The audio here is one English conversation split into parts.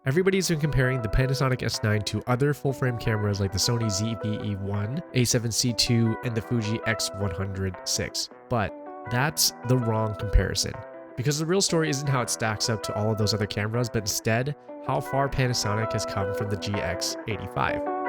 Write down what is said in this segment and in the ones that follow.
Everybody's been comparing the Panasonic S9 to other full-frame cameras like the Sony ZV-E1, A7C II, and the Fuji X100VI, but that's the wrong comparison. Because the real story isn't how it stacks up to all of those other cameras, but instead, how far Panasonic has come from the GX85.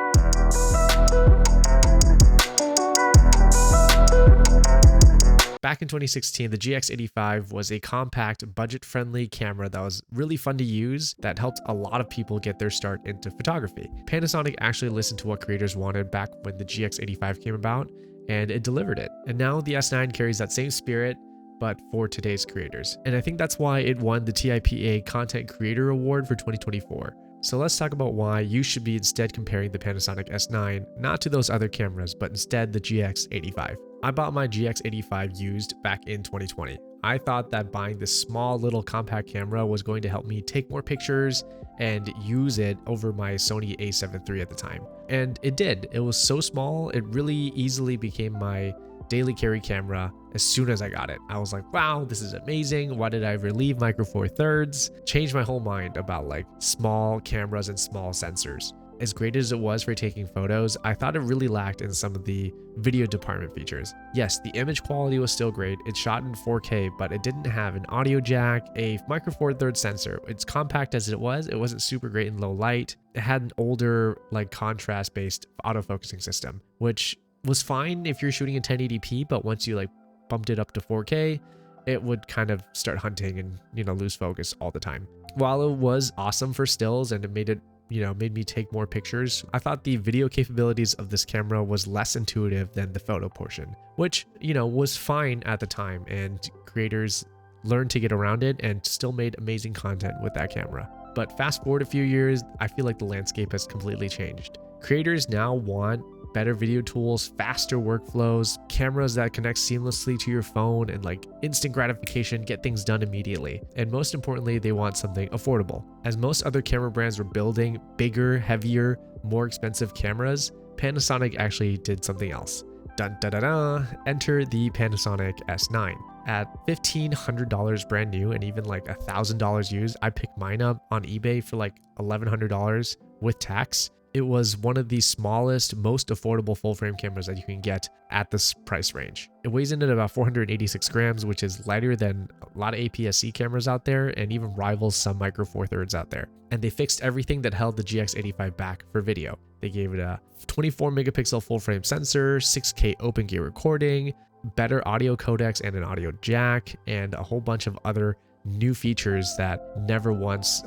Back in 2016, the GX85 was a compact, budget-friendly camera that was really fun to use that helped a lot of people get their start into photography. Panasonic actually listened to what creators wanted back when the GX85 came about, and it delivered it. And now the S9 carries that same spirit, but for today's creators. And I think that's why it won the TIPA Content Creator Award for 2024. So let's talk about why you should be instead comparing the Panasonic S9 not to those other cameras, but instead the GX85. I bought my GX85 used back in 2020. I thought that buying this small little compact camera was going to help me take more pictures and use it over my Sony A7 III at the time. And it did. It was so small, it really easily became my daily carry camera as soon as I got it. I was like, wow, this is amazing. Why did I ever leave Micro Four Thirds? Changed my whole mind about like small cameras and small sensors. As great as it was for taking photos, I thought it really lacked in some of the video department features. Yes, the image quality was still great. It shot in 4K, but it didn't have an audio jack, a Micro Four Thirds sensor. It's compact as it wasn't super great in low light. It had an older, like contrast-based autofocusing system, which was fine if you're shooting in 1080p, but once you like bumped it up to 4K, it would kind of start hunting and, lose focus all the time. While it was awesome for stills and it made me take more pictures, I thought the video capabilities of this camera was less intuitive than the photo portion, which, was fine at the time, and creators learned to get around it and still made amazing content with that camera. But fast forward a few years, I feel like the landscape has completely changed. Creators now want better video tools, faster workflows, cameras that connect seamlessly to your phone, and like instant gratification, get things done immediately. And most importantly, they want something affordable. As most other camera brands were building bigger, heavier, more expensive cameras, Panasonic actually did something else. Dun da da da! Enter the Panasonic S9. At $1,500 brand new and even like $1,000 used, I picked mine up on eBay for like $1,100 with tax. It was one of the smallest, most affordable full-frame cameras that you can get at this price range. It weighs in at about 486 grams, which is lighter than a lot of APS-C cameras out there and even rivals some Micro Four Thirds out there. And they fixed everything that held the GX85 back for video. They gave it a 24 megapixel full-frame sensor, 6K open gate recording, better audio codecs and an audio jack, and a whole bunch of other new features that never once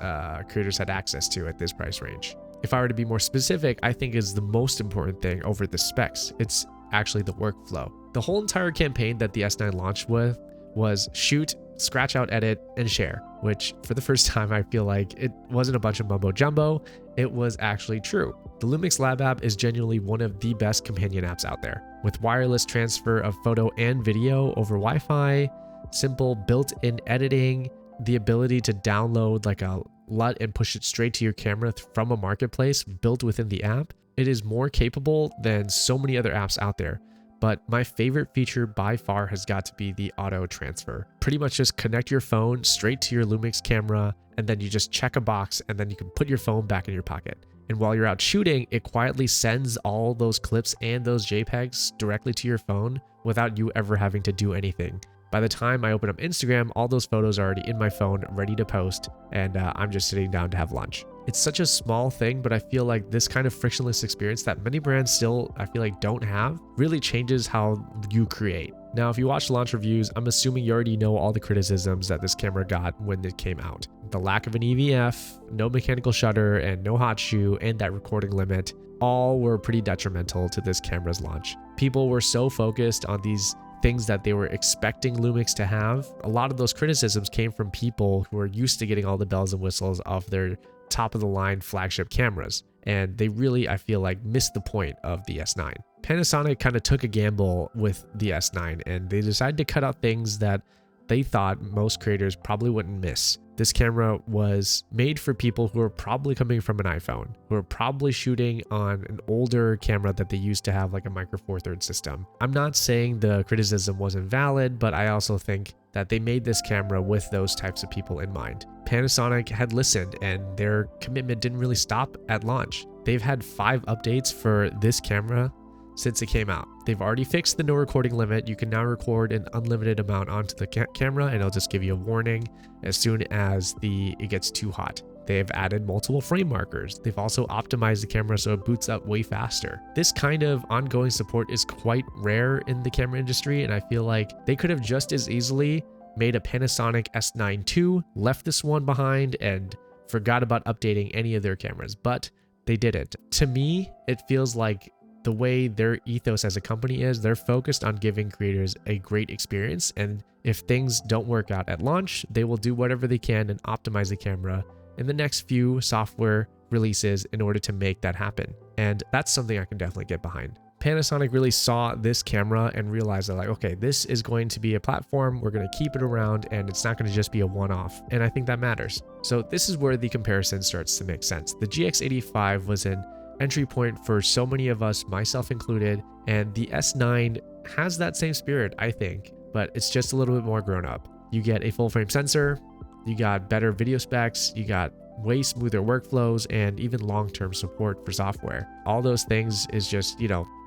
creators had access to at this price range. If I were to be more specific, I think is the most important thing over the specs. It's actually the workflow. The whole entire campaign that the S9 launched with was shoot, scratch out, edit, and share, which for the first time, I feel like it wasn't a bunch of mumbo jumbo. It was actually true. The Lumix Lab app is genuinely one of the best companion apps out there. With wireless transfer of photo and video over Wi-Fi, simple built-in editing, the ability to download like a LUT and push it straight to your camera from a marketplace built within the app, it is more capable than so many other apps out there. But my favorite feature by far has got to be the auto transfer. Pretty much just connect your phone straight to your Lumix camera, and then you just check a box, and then you can put your phone back in your pocket. And while you're out shooting, it quietly sends all those clips and those JPEGs directly to your phone without you ever having to do anything. By the time I open up Instagram, all those photos are already in my phone, ready to post, and I'm just sitting down to have lunch. It's such a small thing, but I feel like this kind of frictionless experience that many brands still, I feel like, don't have, really changes how you create. Now, if you watch launch reviews, I'm assuming you already know all the criticisms that this camera got when it came out. The lack of an EVF, no mechanical shutter, and no hot shoe, and that recording limit, all were pretty detrimental to this camera's launch. People were so focused on these things that they were expecting Lumix to have. A lot of those criticisms came from people who are used to getting all the bells and whistles of their top of the line flagship cameras. And they really, I feel like, missed the point of the S9. Panasonic kind of took a gamble with the S9, and they decided to cut out things that they thought most creators probably wouldn't miss. This camera was made for people who are probably coming from an iPhone, who are probably shooting on an older camera that they used to have like a Micro Four Thirds system. I'm not saying the criticism wasn't valid, but I also think that they made this camera with those types of people in mind. Panasonic had listened, and their commitment didn't really stop at launch. They've had 5 updates for this camera since it came out. They've already fixed the no recording limit. You can now record an unlimited amount onto the camera, and it'll just give you a warning as soon as it gets too hot. They have added multiple frame markers. They've also optimized the camera so it boots up way faster. This kind of ongoing support is quite rare in the camera industry, and I feel like they could have just as easily made a Panasonic S9 II, left this one behind, and forgot about updating any of their cameras, but they didn't. To me, it feels like the way their ethos as a company is, they're focused on giving creators a great experience, and if things don't work out at launch, they will do whatever they can and optimize the camera in the next few software releases in order to make that happen. And that's something I can definitely get behind. Panasonic really saw this camera and realized that, like, okay, this is going to be a platform, we're going to keep it around, and it's not going to just be a one-off. And I think that matters. So this is where the comparison starts to make sense. The GX85 was an entry point for so many of us, myself included, and the S9 has that same spirit, I think, but it's just a little bit more grown up. You get a full frame sensor, you got better video specs, you got way smoother workflows, and even long-term support for software. All those things is just,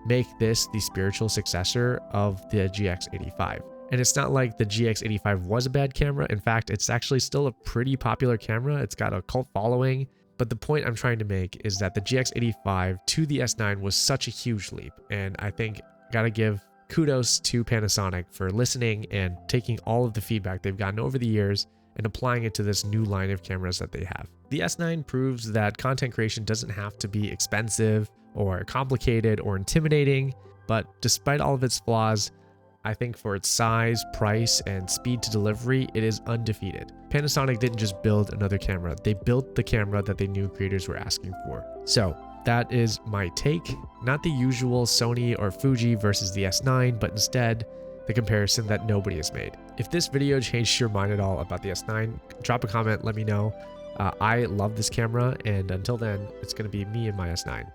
make this the spiritual successor of the GX85. And it's not like the GX85 was a bad camera. In fact, it's actually still a pretty popular camera. It's got a cult following. But the point I'm trying to make is that the GX85 to the S9 was such a huge leap. And I think gotta give kudos to Panasonic for listening and taking all of the feedback they've gotten over the years and applying it to this new line of cameras that they have. The S9 proves that content creation doesn't have to be expensive or complicated or intimidating, but despite all of its flaws, I think for its size, price, and speed to delivery, it is undefeated. Panasonic didn't just build another camera, they built the camera that they knew creators were asking for. So that is my take, not the usual Sony or Fuji versus the S9, but instead the comparison that nobody has made. If this video changed your mind at all about the S9, drop a comment, let me know. I love this camera, and until then, it's going to be me and my S9.